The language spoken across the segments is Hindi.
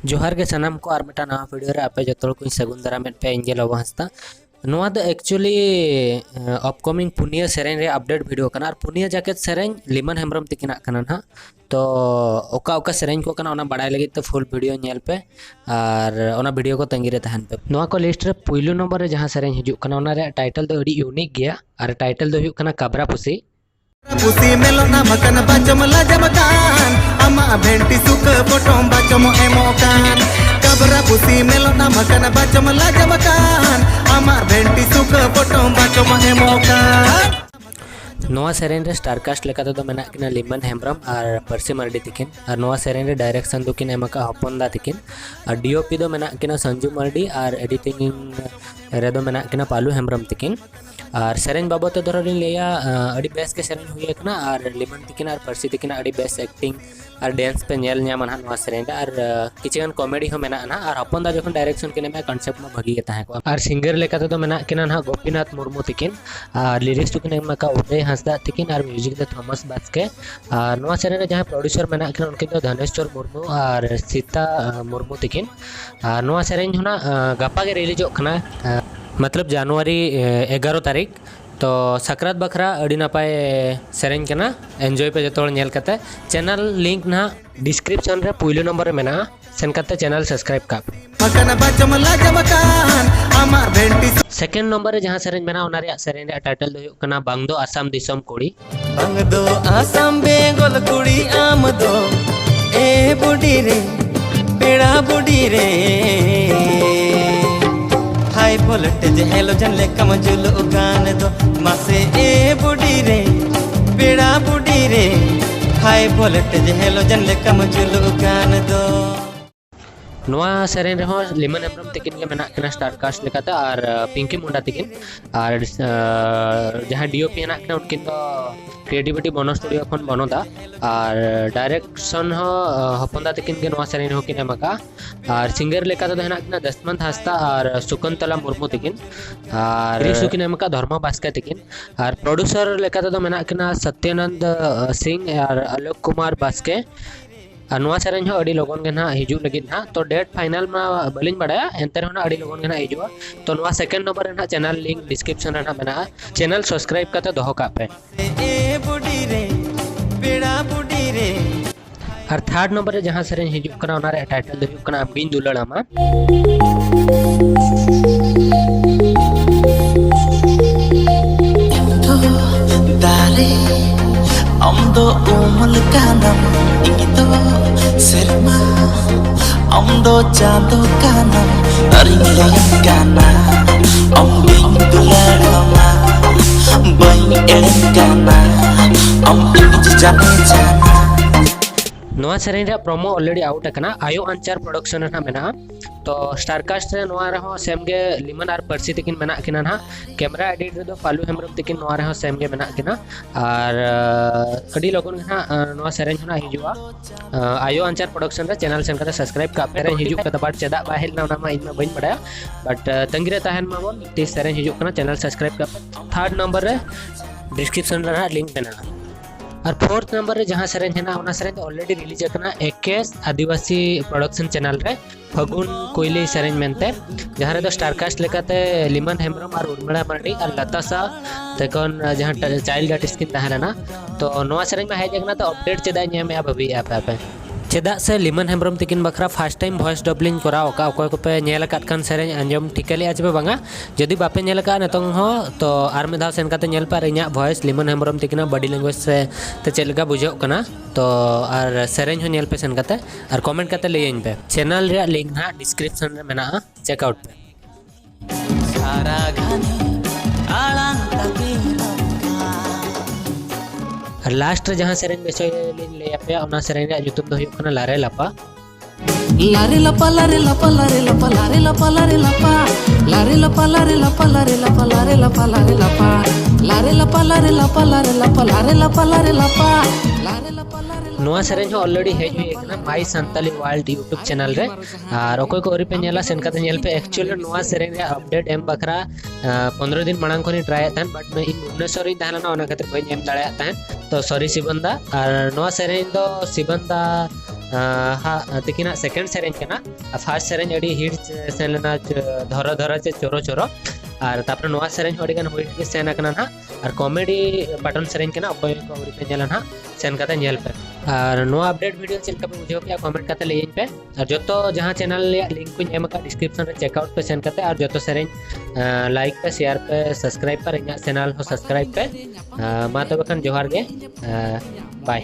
जोहार के सनाम को और मिटा नवा वीडियो रे आपे जतोल को सगुन दारा में पे इंजे लवा हस्ता नवा द एक्चुअली अपकमिंग पुनिया सेरेन रे अपडेट वीडियो कना और पुनिया जैकेट सेरेन लिमन हेम्ब्रम तिकिना कना ना तो ओका ओका सेरेन को कना ओना बड़ाई लगी तो फुल वीडियो नेल पे और ओना वीडियो को तंगी रे तहन पे नवा को लिस्ट रे पहिलो नंबर रे जहां सेरेन हिजु कना ओना रे टाइटल दो अडी यूनिक गया और टाइटल दो हुयु कना काबरा पुसी पुसी मेलोना मकन बाचम लाजमकान अमा भेंटी सुक पोटम बाचम एमोकान कबरा पुसी मेलोना मकन बाचम लाजमकान अमा भेंटी सुक पोटम बाचम एमोकान नवा सेरेन रे स्टारकास्ट लेका तो मेना किना लिमन हेम्ब्रम और परसी मर्डी तिकिन और नवा सेरेन रे डायरेक्शन दो किन एमका हपनदा तिकिन और डीओपी दो मेना किना संजू मर्डी और एडिटिंग रे दो मेना किना पालू हेम्ब्रम तिकिन और सेरेन बाबत धरो लिया अड़ी बेस के सेरेन हुई ना और लिमन तिकिन और परसी तिकिन अड़ी बेस एक्टिंग और डांस पे नेल न्याम ना नवा सेरेन और किचन कॉमेडी हो मेना ना और हपन दा जखन डायरेक्शन किने में कांसेप्ट में भगी के ताहे को और सिंगर लेका तो मेना किना ना गोपीनाथ मुर्मू तिकिन और लिरिक्स तो किने में का उदय हंसदा तिकिन और म्यूजिक दे थॉमस बास्के और नवा सेरेन रे जहां प्रोड्यूसर मेना किना उनके दो धनेश्वर मुर्मू और सीता मुर्मू तिकिन और नवा सेरेन होना गपा के रिलीज होना मतलब जनवरी 11 तारीख तो सक्रात बखरा अड़ी नपाय सेरेन के ना एंजॉय पे जो नेल कते चैनल लिंक ना डिस्क्रिप्शन रे पहिलो नंबर रे मेना सेन कते चैनल सब्सक्राइब का मकन बाचम लाजमकान अमा भेंटी सेकंड नंबर रे जहां सेरेन मेना ओना रे सेरेन रे टाइटल दो कना बांग दो आसाम दिसम कोड़ी बंग दो आसाम बेंगल कुड़ी आम दो ए बुडी रे पेड़ा बुडी रे हाई वोल्टेज हेलोजन ले कम जुल गान दो मासे ए बुडी रे पेड़ा बुडी रे हाई वोल्टेज हेलोजन ले कम जुल गान दो नवा सेरेन रे हो लिमन हेम्ब्रम तिकिन के मेना कना स्टारकास्ट लेकाता और पिंकी मुंडा तिकिन और जहां डीओपी हेना कना उनकिन तो क्रिएटिविटी बोनो स्टूडियो खन बनोदा और डायरेक्शन हो हपनदा तिकिन के नवा सेरेन हो किने मका और सिंगर लेका तो हेना कना दशमंत हस्ता और सुकंतला मुर्मू तिकिन और रिसु किने मका धर्म बास्के तिकिन और प्रोड्यूसर लेका तो मेना कना सत्यनंद सिंह और आलोक कुमार बास्के नवा सेरेन हो अड़ी लोगन के ना हिजू लगी ना तो डेट फाइनल में बलिन बड़ाया एंतर होना अड़ी लोगन के ना हिजुआ तो नवा सेकंड नंबर रे ना चैनल लिंक डिस्क्रिप्शन रे ना मेना चैनल सब्सक्राइब करते दोहो का पे ए बुडी रे पेड़ा बुडी रे और थर्ड नंबर रे जहां सेरेन हिजू कना ओना रे टाइटल दो कना बिन दुलड़ा मा दारे अमदो उमल कानम इंगितो शर्मा अमदो चांदो कानम अरिंगले काना अम बिन दुलाड़मा बइन एड़न काना अम इंगिज जाने जाना नवा सेरेन रे प्रोमो ऑलरेडी आउट कना आयो अंचार प्रोडक्शन ना मेना तो स्टारकास्ट रे नवा रे हो सेम गे लिमन और परसी तिकिन मेना किना ना कैमरा एडिट रे दो पालू हेम्ब्रम तिकिन नवा रे हो सेम गे मेना किना और अडी लोगन ना नवा सेरेन होना हिजुआ आयो अंचार प्रोडक्शन रे चैनल सेन कते सब्सक्राइब का पे हिजु कते बाट चेदा बाहेल ना मा इन बइन बड़ाया बट तंगिरे ताहन मा बोन 30 सेरेन हिजु कना चैनल सब्सक्राइब का थर्ड नंबर रे डिस्क्रिप्शन रे लिंक देना और फोर्थ नंबर रे जहां सेरेन है ना ओना सेरेन ऑलरेडी रिलीज करना एकेस आदिवासी प्रोडक्शन चैनल रे फगुन कोयली सेरेन मेनते जहां रे तो स्टारकास्ट लेकाते लिमन हेम्ब्रम और उर्मिला मर्डी और लतासा तकन जहां चाइल्ड आर्टिस्ट किन तहना ना तो नवा सेरेन में है जगना तो अपडेट चेदा नेम या भभी आप चेदा से लिमन हेम्ब्रम तिकिन बखरा फर्स्ट टाइम वॉइस डबलिंग करा ओका ओको को पे नेल कात खान सेरेन अंजम ठिकली आज पे बांगा जदि बापे नेल का नतंग हो तो आर में धाव सेन काते नेल पर इना वॉइस लिमन हेम्ब्रम तिकिना बॉडी लैंग्वेज से ते चेलगा बुझो कना तो आर सेरेन हो नेल पे सेन काते और कमेंट काते लेइन पे चैनल रे लिंक ना डिस्क्रिप्शन रे मेना चेक आउट पे सारा गाने आलान तकी और लास्ट रे जहां सेरेन बेसो ले पे ओना सेरेन रे यूट्यूब दो हुकना लारे लपा लारे लपा लारे लपा लारे लपा लारे लपा लारे लपा लारे लपा लारे लपा लारे लपा लारे लपा लारे लपा लारे लपा लारे लपा लारे लपा लारे लपा लारे लपा लारे लपा लारे नवा सेरेन हो ऑलरेडी हेज हुई एकना माई संताली वर्ल्ड यूट्यूब चैनल रे और ओकोय को ओरी पे नेला सेन काते नेल पे एक्चुअली नवा सेरेन रे अपडेट एम बखरा 15 दिन मांग कोनी ट्राई तहन बट मैं इन भुवनेश्वर इन तहना ओना खातिर बई एम दाड़े तहन तो सॉरी सिबंदा और नवा सेरेन दो सिबंदा तिकिना सेकेंड सेरेंज कना फर्स्ट सेरेंज अड़ी हिट सेन लेना धरो धरो चे चोरो चोरो और तापर नोआ सेरेंज अड़ी गन हिट के सेन कना ना और कॉमेडी बटन सेरेंज कना अकोय को उरी पे नेला ना सेन कते नेल पे और नोआ अपडेट वीडियो चेक पे बुझो के कमेंट कते ले पे और जतो जहां चैनल लिंक को एम का डिस्क्रिप्शन रे चेकआउट पे सेन कते और जतो सेरेंज लाइक पे शेयर पे सब्सक्राइब पर इना चैनल हो सब्सक्राइब पे मा तो बखन जोहार गे बाय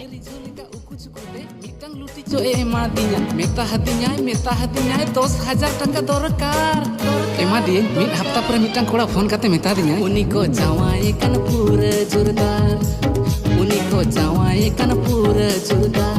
जो एमा दिया मेता हदिया 10,000 टका दरकार एमा दिए मिड हफ्ता पर मिटन कोड़ा फोन करते मेता दिया उनी को जावाए कन पूरा जोरदार उनी को जावाए कन पूरा जोरदार।